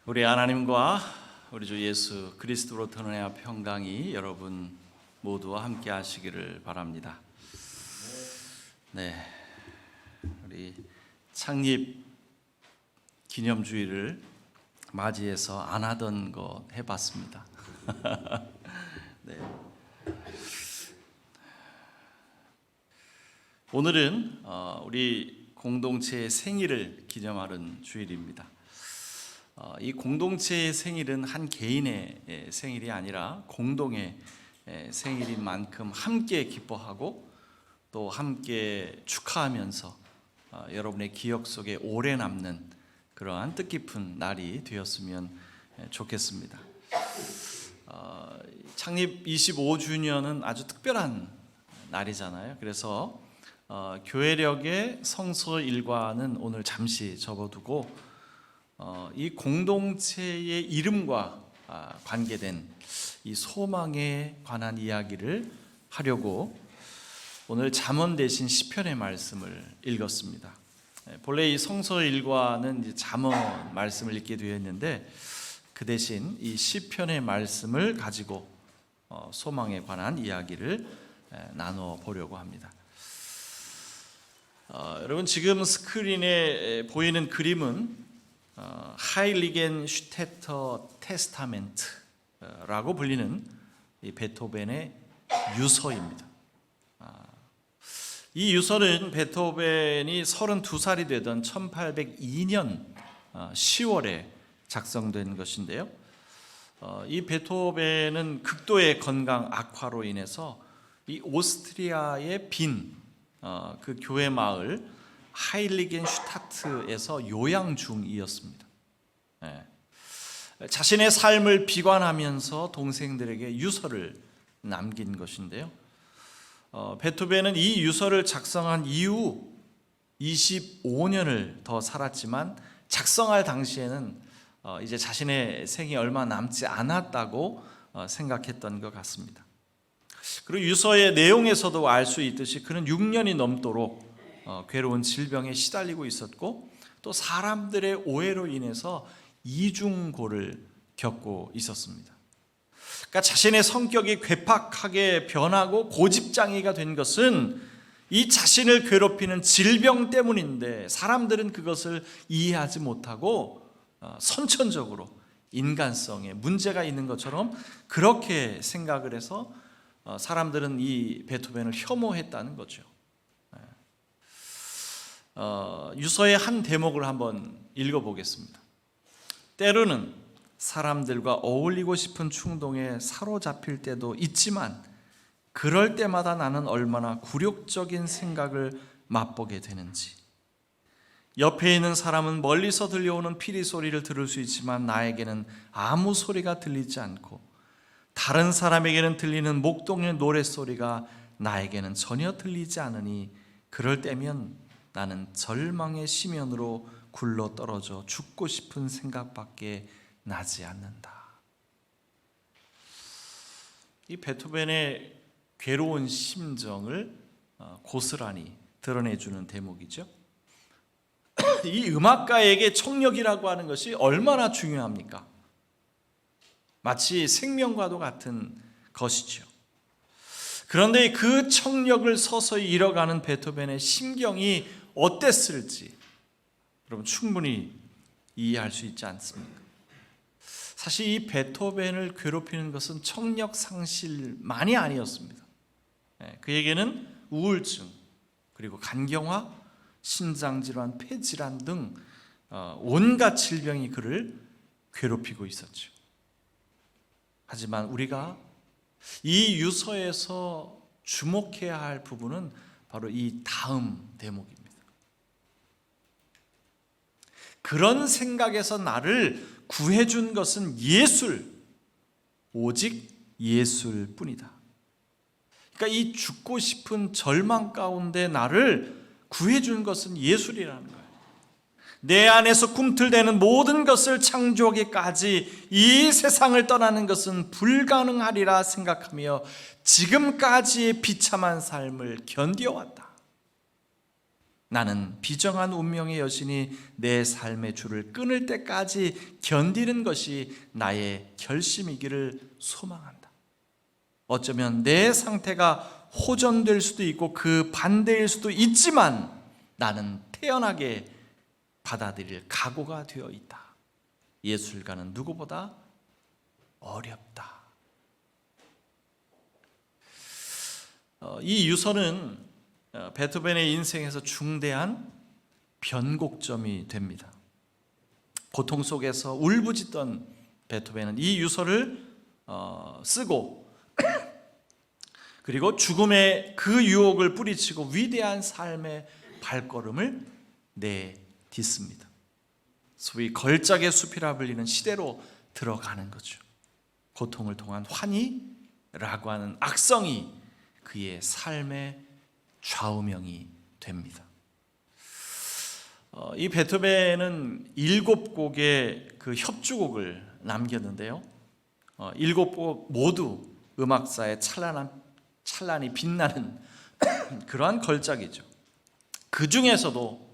우리 하나님과 우리 주 예수 그리스도로 은혜와 평강이 여러분 모두와 함께 하시기를 바랍니다. 네, 우리 창립 기념주일을 맞이해서 안 하던 거 해봤습니다. 네. 오늘은 우리 공동체의 생일을 기념하는 주일입니다. 이 공동체의 생일은 한 개인의 생일이 아니라 공동의 생일인 만큼 함께 기뻐하고 또 함께 축하하면서 여러분의 기억 속에 오래 남는 그러한 뜻깊은 날이 되었으면 좋겠습니다. 창립 25주년은 아주 특별한 날이잖아요. 그래서 교회력의 성서 일과는 오늘 잠시 접어두고 이 공동체의 이름과 관계된 이 소망에 관한 이야기를 하려고 오늘 잠언 대신 시편의 말씀을 읽었습니다. 본래 이 성서 일과는 이제 잠언 말씀을 읽게 되어 있는데 그 대신 이 시편의 말씀을 가지고 소망에 관한 이야기를 나눠 보려고 합니다. 여러분 지금 스크린에 보이는 그림은 하일리겐 슈테터 테스타멘트라고 불리는 이 베토벤의 유서입니다. 이 유서는 베토벤이 32살이 되던 1802년 10월에 작성된 것인데요. 이 베토벤은 극도의 건강 악화로 인해서 이 오스트리아의 빈 그 교회 마을 하일리겐 슈타트에서 요양 중이었습니다. 자신의 삶을 비관하면서 동생들에게 유서를 남긴 것인데요. 베토벤은 이 유서를 작성한 이후 25년을 더 살았지만 작성할 당시에는 이제 자신의 생이 얼마 남지 않았다고 생각했던 것 같습니다. 그리고 유서의 내용에서도 알 수 있듯이 그는 6년이 넘도록 괴로운 질병에 시달리고 있었고 또 사람들의 오해로 인해서 이중고를 겪고 있었습니다. 그러니까 자신의 성격이 괴팍하게 변하고 고집장애가 된 것은 이 자신을 괴롭히는 질병 때문인데 사람들은 그것을 이해하지 못하고 선천적으로 인간성에 문제가 있는 것처럼 그렇게 생각을 해서 사람들은 이 베토벤을 혐오했다는 거죠. 유서의 한 대목을 한번 읽어보겠습니다. 때로는 사람들과 어울리고 싶은 충동에 사로잡힐 때도 있지만 그럴 때마다 나는 얼마나 굴욕적인 생각을 맛보게 되는지. 옆에 있는 사람은 멀리서 들려오는 피리 소리를 들을 수 있지만 나에게는 아무 소리가 들리지 않고 다른 사람에게는 들리는 목동의 노랫소리가 나에게는 전혀 들리지 않으니 그럴 때면 나는 절망의 심연으로 굴러 떨어져 죽고 싶은 생각밖에 나지 않는다. 이 베토벤의 괴로운 심정을 고스란히 드러내주는 대목이죠. 이 음악가에게 청력이라고 하는 것이 얼마나 중요합니까? 마치 생명과도 같은 것이죠. 그런데 그 청력을 서서히 잃어가는 베토벤의 심경이 어땠을지 여러분 충분히 이해할 수 있지 않습니까? 사실 이 베토벤을 괴롭히는 것은 청력 상실만이 아니었습니다. 그에게는 우울증, 그리고 간경화, 신장질환, 폐질환 등 온갖 질병이 그를 괴롭히고 있었죠. 하지만 우리가 이 유서에서 주목해야 할 부분은 바로 이 다음 대목입니다. 그런 생각에서 나를 구해준 것은 오직 예술뿐이다. 그러니까 이 죽고 싶은 절망 가운데 나를 구해준 것은 예술이라는 거예요. 내 안에서 꿈틀대는 모든 것을 창조하기까지 이 세상을 떠나는 것은 불가능하리라 생각하며 지금까지의 비참한 삶을 견뎌왔다. 나는 비정한 운명의 여신이 내 삶의 줄을 끊을 때까지 견디는 것이 나의 결심이기를 소망한다. 어쩌면 내 상태가 호전될 수도 있고 그 반대일 수도 있지만 나는 태연하게 받아들일 각오가 되어 있다. 예술가는 누구보다 어렵다. 이 유서는 베토벤의 인생에서 중대한 변곡점이 됩니다. 고통 속에서 울부짖던 베토벤은 이 유서를 쓰고 그리고 죽음의 그 유혹을 뿌리치고 위대한 삶의 발걸음을 내딛습니다. 소위 걸작의 숲이라 불리는 시대로 들어가는 거죠. 고통을 통한 환희라고 하는 악성이 그의 삶의 좌우명이 됩니다. 이 베토벤은 7곡의 그 협주곡을 남겼는데요. 7곡 모두 음악사의 찬란히 빛나는 그러한 걸작이죠. 그 중에서도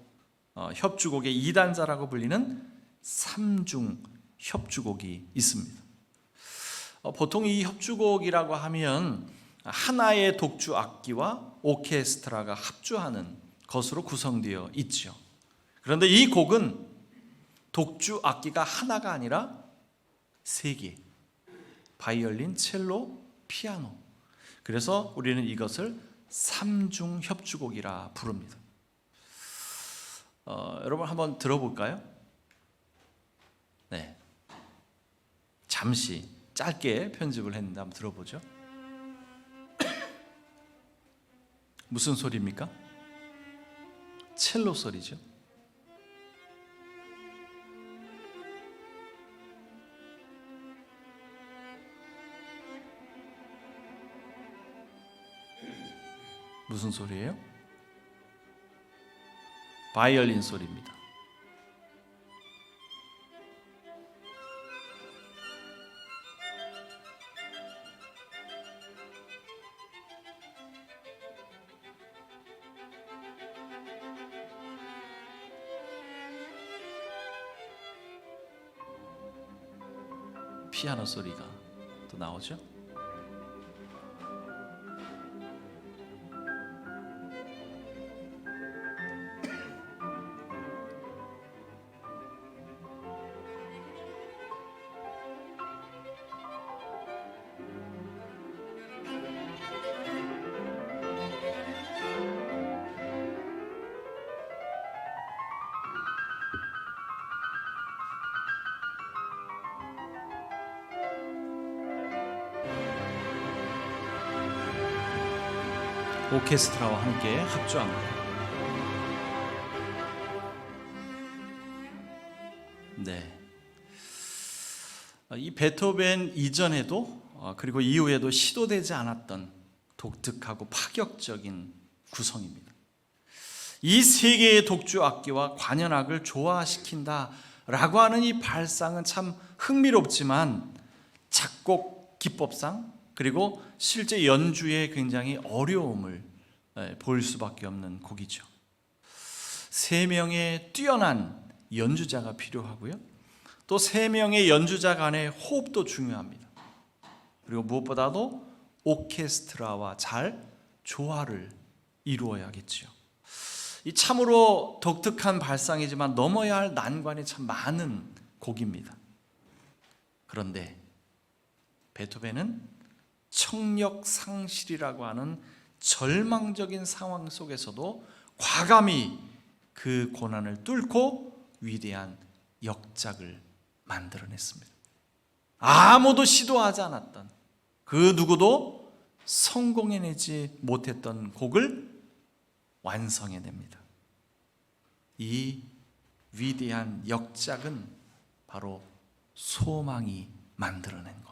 협주곡의 2단자라고 불리는 3중 협주곡이 있습니다. 보통 이 협주곡이라고 하면 하나의 독주 악기와 오케스트라가 합주하는 것으로 구성되어 있죠. 그런데 이 곡은 독주 악기가 하나가 아니라 3개, 바이올린, 첼로, 피아노. 그래서 우리는 이것을 3중 협주곡이라 부릅니다. 여러분 한번 들어볼까요? 네, 잠시 짧게 편집을 했는데 한번 들어보죠. 무슨 소리입니까? 첼로 소리죠. 무슨 소리예요? 바이올린 소리입니다. 피아노 소리가 또 나오죠. 오케스트라와 함께 합주합니다. 네, 이 베토벤 이전에도 그리고 이후에도 시도되지 않았던 독특하고 파격적인 구성입니다. 이 3개의 독주 악기와 관현악을 조화시킨다라고 하는 이 발상은 참 흥미롭지만 작곡 기법상 그리고 실제 연주에 굉장히 어려움을 보일 수밖에 없는 곡이죠. 3명의 뛰어난 연주자가 필요하고요. 또 3명의 연주자 간의 호흡도 중요합니다. 그리고 무엇보다도 오케스트라와 잘 조화를 이루어야겠죠. 이 참으로 독특한 발상이지만 넘어야 할 난관이 참 많은 곡입니다. 그런데 베토벤은 청력 상실이라고 하는 절망적인 상황 속에서도 과감히 그 고난을 뚫고 위대한 역작을 만들어냈습니다. 아무도 시도하지 않았던 그 누구도 성공해내지 못했던 곡을 완성해냅니다. 이 위대한 역작은 바로 소망이 만들어낸 겁니다.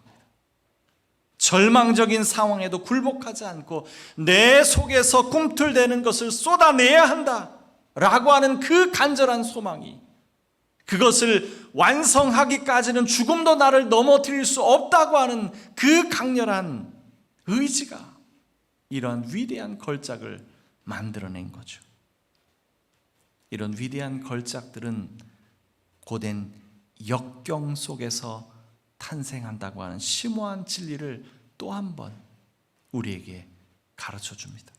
절망적인 상황에도 굴복하지 않고 내 속에서 꿈틀대는 것을 쏟아내야 한다라고 하는 그 간절한 소망이, 그것을 완성하기까지는 죽음도 나를 넘어뜨릴 수 없다고 하는 그 강렬한 의지가 이러한 위대한 걸작을 만들어낸 거죠. 이런 위대한 걸작들은 고된 역경 속에서 탄생한다고 하는 심오한 진리를 또 한 번 우리에게 가르쳐 줍니다.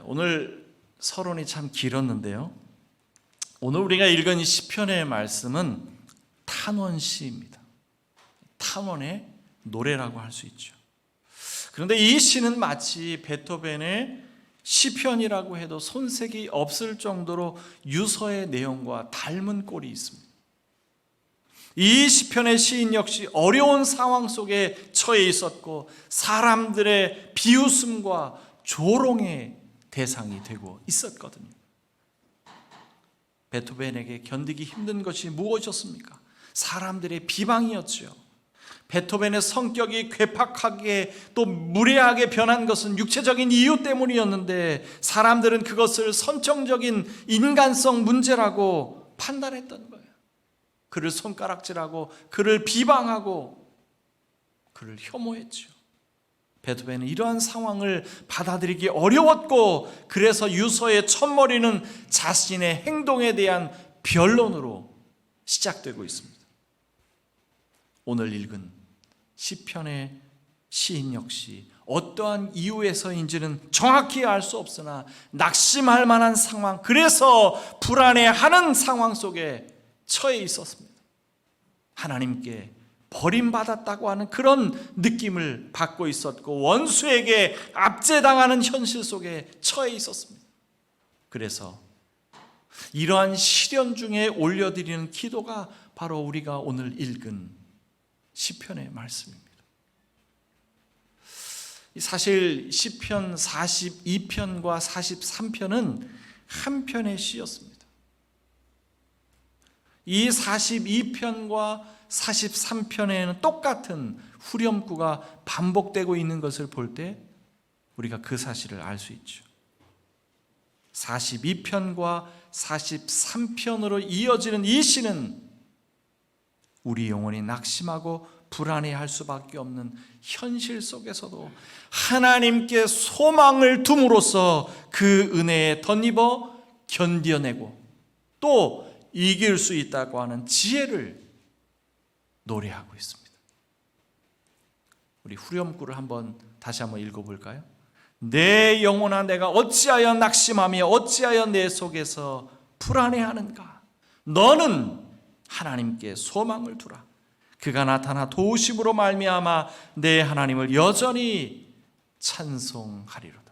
오늘 서론이 참 길었는데요. 오늘 우리가 읽은 이 시편의 말씀은 탄원시입니다. 탄원의 노래라고 할 수 있죠. 그런데 이 시는 마치 베토벤의 시편이라고 해도 손색이 없을 정도로 유서의 내용과 닮은 꼴이 있습니다. 이 시편의 시인 역시 어려운 상황 속에 처해 있었고 사람들의 비웃음과 조롱의 대상이 되고 있었거든요. 베토벤에게 견디기 힘든 것이 무엇이었습니까? 사람들의 비방이었죠. 베토벤의 성격이 괴팍하게 또 무례하게 변한 것은 육체적인 이유 때문이었는데 사람들은 그것을 선정적인 인간성 문제라고 판단했던 거예요. 그를 손가락질하고 그를 비방하고 그를 혐오했죠. 베토벤은 이러한 상황을 받아들이기 어려웠고 그래서 유서의 첫머리는 자신의 행동에 대한 변론으로 시작되고 있습니다. 오늘 읽은 시편의 시인 역시 어떠한 이유에서인지는 정확히 알 수 없으나 낙심할 만한 상황, 그래서 불안해하는 상황 속에 처해 있었습니다. 하나님께 버림받았다고 하는 그런 느낌을 받고 있었고 원수에게 압제당하는 현실 속에 처해 있었습니다. 그래서 이러한 시련 중에 올려드리는 기도가 바로 우리가 오늘 읽은 시편의 말씀입니다. 사실 시편 42편과 43편은 한 편의 시였습니다. 이 42편과 43편에는 똑같은 후렴구가 반복되고 있는 것을 볼 때 우리가 그 사실을 알 수 있죠. 42편과 43편으로 이어지는 이 시는 우리 영혼이 낙심하고 불안해할 수밖에 없는 현실 속에서도 하나님께 소망을 둠으로써 그 은혜에 덧입어 견뎌내고 또 이길 수 있다고 하는 지혜를 노래하고 있습니다. 우리 후렴구를 다시 한번 읽어볼까요? 내 영혼아 내가 어찌하여 낙심하며 어찌하여 내 속에서 불안해하는가? 너는 하나님께 소망을 두라. 그가 나타나 도우심으로 말미암아 내 하나님을 여전히 찬송하리로다.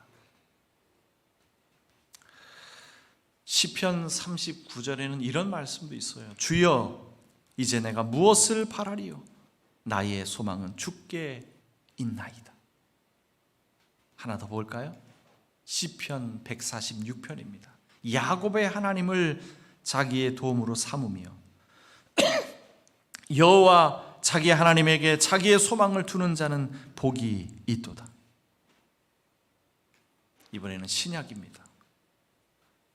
시편 39절에는 이런 말씀도 있어요. 주여 이제 내가 무엇을 바라리요? 나의 소망은 주께 있나이다. 하나 더 볼까요? 시편 146편입니다. 야곱의 하나님을 자기의 도움으로 삼으며 여호와 자기 하나님에게 자기의 소망을 두는 자는 복이 있도다. 이번에는 신약입니다.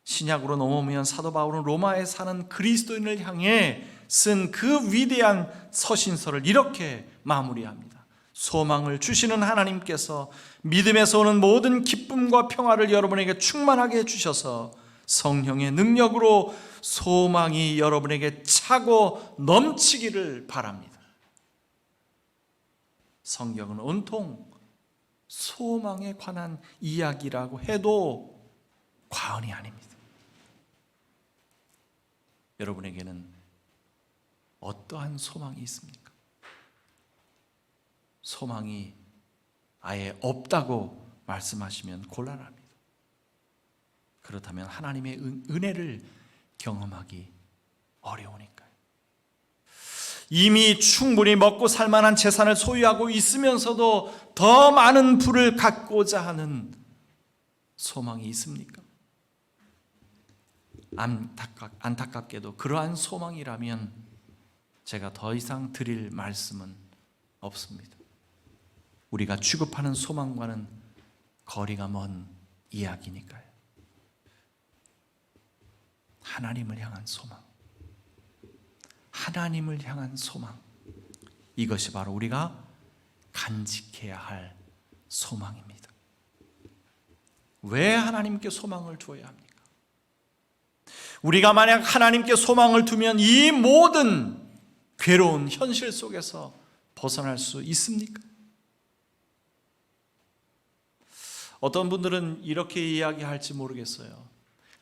신약으로 넘어오면 사도 바울은 로마에 사는 그리스도인을 향해 쓴 그 위대한 서신서를 이렇게 마무리합니다. 소망을 주시는 하나님께서 믿음에서 오는 모든 기쁨과 평화를 여러분에게 충만하게 해주셔서 성령의 능력으로 소망이 여러분에게 차고 넘치기를 바랍니다. 성경은 온통 소망에 관한 이야기라고 해도 과언이 아닙니다. 여러분에게는 어떠한 소망이 있습니까? 소망이 아예 없다고 말씀하시면 곤란합니다. 그렇다면 하나님의 은혜를 경험하기 어려우니까요. 이미 충분히 먹고 살 만한 재산을 소유하고 있으면서도 더 많은 부를 갖고자 하는 소망이 있습니까? 안타깝게도 그러한 소망이라면 제가 더 이상 드릴 말씀은 없습니다. 우리가 취급하는 소망과는 거리가 먼 이야기니까요. 하나님을 향한 소망, 하나님을 향한 소망, 이것이 바로 우리가 간직해야 할 소망입니다. 왜 하나님께 소망을 두어야 합니까? 우리가 만약 하나님께 소망을 두면 이 모든 괴로운 현실 속에서 벗어날 수 있습니까? 어떤 분들은 이렇게 이야기할지 모르겠어요.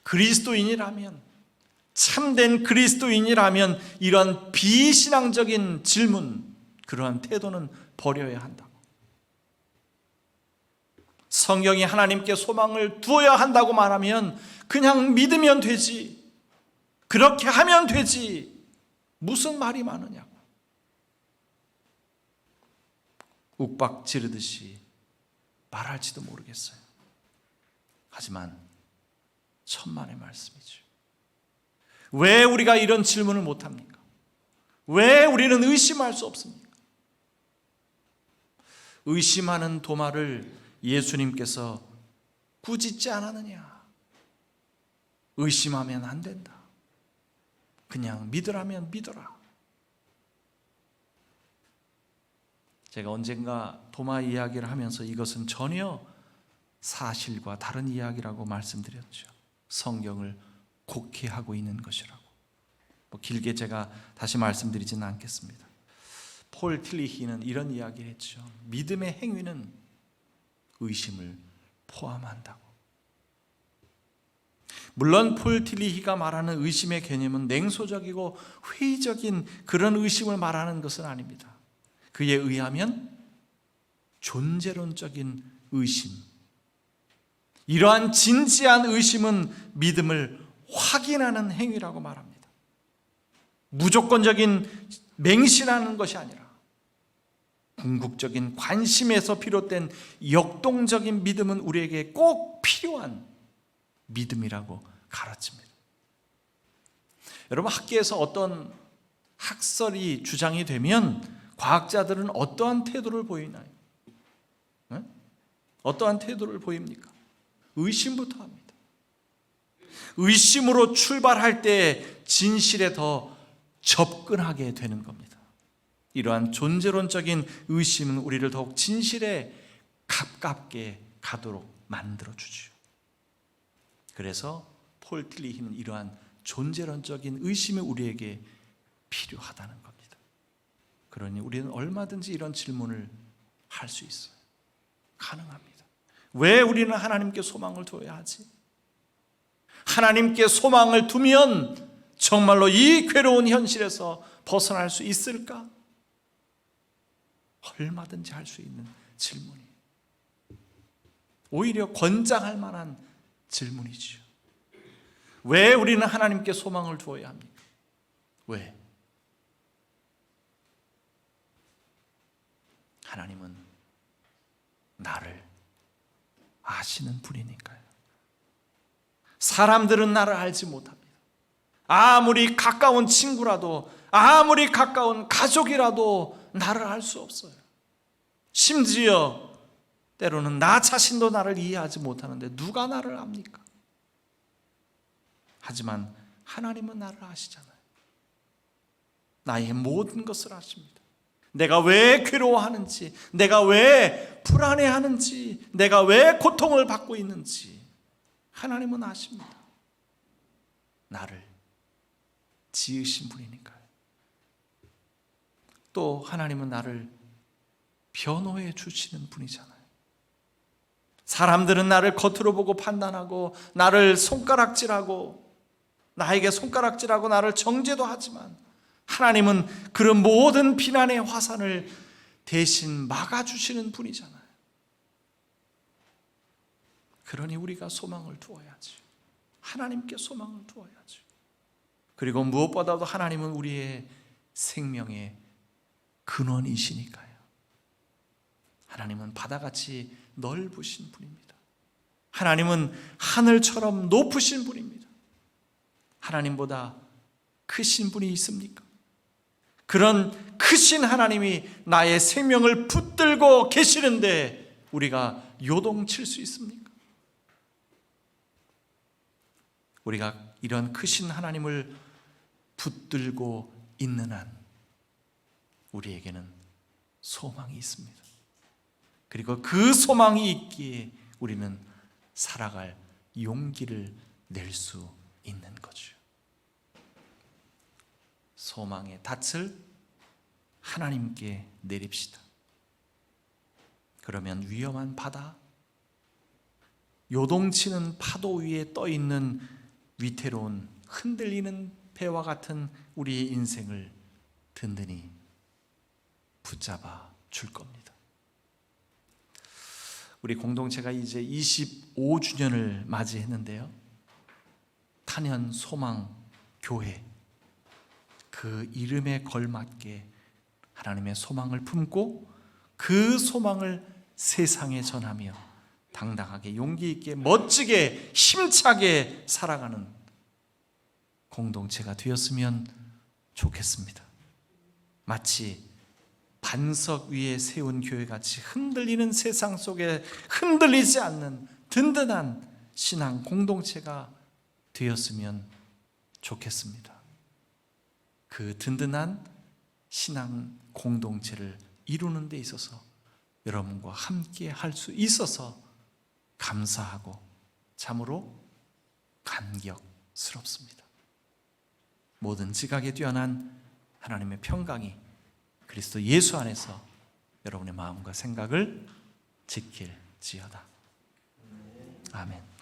그리스도인이라면, 참된 그리스도인이라면 이런 비신앙적인 질문, 그러한 태도는 버려야 한다고. 성경이 하나님께 소망을 두어야 한다고 말하면 그냥 믿으면 되지, 그렇게 하면 되지, 무슨 말이 많으냐고. 욱박 지르듯이 말할지도 모르겠어요. 하지만 천만의 말씀이죠. 왜 우리가 이런 질문을 못합니까? 왜 우리는 의심할 수 없습니까? 의심하는 도마를 예수님께서 꾸짖지 않았느냐? 의심하면 안 된다. 그냥 믿으라면 믿어라. 제가 언젠가 도마 이야기를 하면서 이것은 전혀 사실과 다른 이야기라고 말씀드렸죠. 성경을 곡해하고 있는 것이라고. 길게 제가 다시 말씀드리지는 않겠습니다. 폴 틸리히는 이런 이야기를 했죠. 믿음의 행위는 의심을 포함한다고. 물론 폴 틸리히가 말하는 의심의 개념은 냉소적이고 회의적인 그런 의심을 말하는 것은 아닙니다. 그에 의하면 존재론적인 의심, 이러한 진지한 의심은 믿음을 확인하는 행위라고 말합니다. 무조건적인 맹신하는 것이 아니라 궁극적인 관심에서 비롯된 역동적인 믿음은 우리에게 꼭 필요한 믿음이라고 가르칩니다. 여러분, 학계에서 어떤 학설이 주장이 되면 과학자들은 어떠한 태도를 보이나요? 네? 어떠한 태도를 보입니까? 의심부터 합니다. 의심으로 출발할 때 진실에 더 접근하게 되는 겁니다. 이러한 존재론적인 의심은 우리를 더욱 진실에 가깝게 가도록 만들어주죠. 그래서 폴 틸리히는 이러한 존재론적인 의심이 우리에게 필요하다는 겁니다. 그러니 우리는 얼마든지 이런 질문을 할 수 있어요. 가능합니다. 왜 우리는 하나님께 소망을 둬야 하지? 하나님께 소망을 두면 정말로 이 괴로운 현실에서 벗어날 수 있을까? 얼마든지 할 수 있는 질문이에요. 오히려 권장할 만한 질문이죠. 왜 우리는 하나님께 소망을 두어야 합니까? 왜? 하나님은 나를 아시는 분이니까요. 사람들은 나를 알지 못합니다. 아무리 가까운 친구라도, 아무리 가까운 가족이라도 나를 알 수 없어요. 심지어 때로는 나 자신도 나를 이해하지 못하는데 누가 나를 압니까? 하지만 하나님은 나를 아시잖아요. 나의 모든 것을 아십니다. 내가 왜 괴로워하는지, 내가 왜 불안해하는지, 내가 왜 고통을 받고 있는지 하나님은 아십니다. 나를 지으신 분이니까요. 또 하나님은 나를 변호해 주시는 분이잖아요. 사람들은 나를 겉으로 보고 판단하고 나를 손가락질하고 나에게 손가락질하고 나를 정죄도 하지만 하나님은 그런 모든 비난의 화살을 대신 막아주시는 분이잖아요. 그러니 우리가 소망을 두어야지. 하나님께 소망을 두어야지. 그리고 무엇보다도 하나님은 우리의 생명의 근원이시니까요. 하나님은 바다같이 넓으신 분입니다. 하나님은 하늘처럼 높으신 분입니다. 하나님보다 크신 분이 있습니까? 그런 크신 하나님이 나의 생명을 붙들고 계시는데 우리가 요동칠 수 있습니까? 우리가 이런 크신 하나님을 붙들고 있는 한 우리에게는 소망이 있습니다. 그리고 그 소망이 있기에 우리는 살아갈 용기를 낼 수 있는 거죠. 소망의 닻을 하나님께 내립시다. 그러면 위험한 바다, 요동치는 파도 위에 떠 있는 위태로운 흔들리는 배와 같은 우리의 인생을 든든히 붙잡아 줄 겁니다. 우리 공동체가 이제 25주년을 맞이했는데요. 탄현 소망 교회, 그 이름에 걸맞게 하나님의 소망을 품고 그 소망을 세상에 전하며 당당하게 용기 있게 멋지게 힘차게 살아가는 공동체가 되었으면 좋겠습니다. 마치 반석 위에 세운 교회같이 흔들리는 세상 속에 흔들리지 않는 든든한 신앙 공동체가 되었으면 좋겠습니다. 그 든든한 신앙 공동체를 이루는 데 있어서 여러분과 함께 할 수 있어서 감사하고 참으로 감격스럽습니다. 모든 지각에 뛰어난 하나님의 평강이 그리스도 예수 안에서 여러분의 마음과 생각을 지킬지어다. 아멘.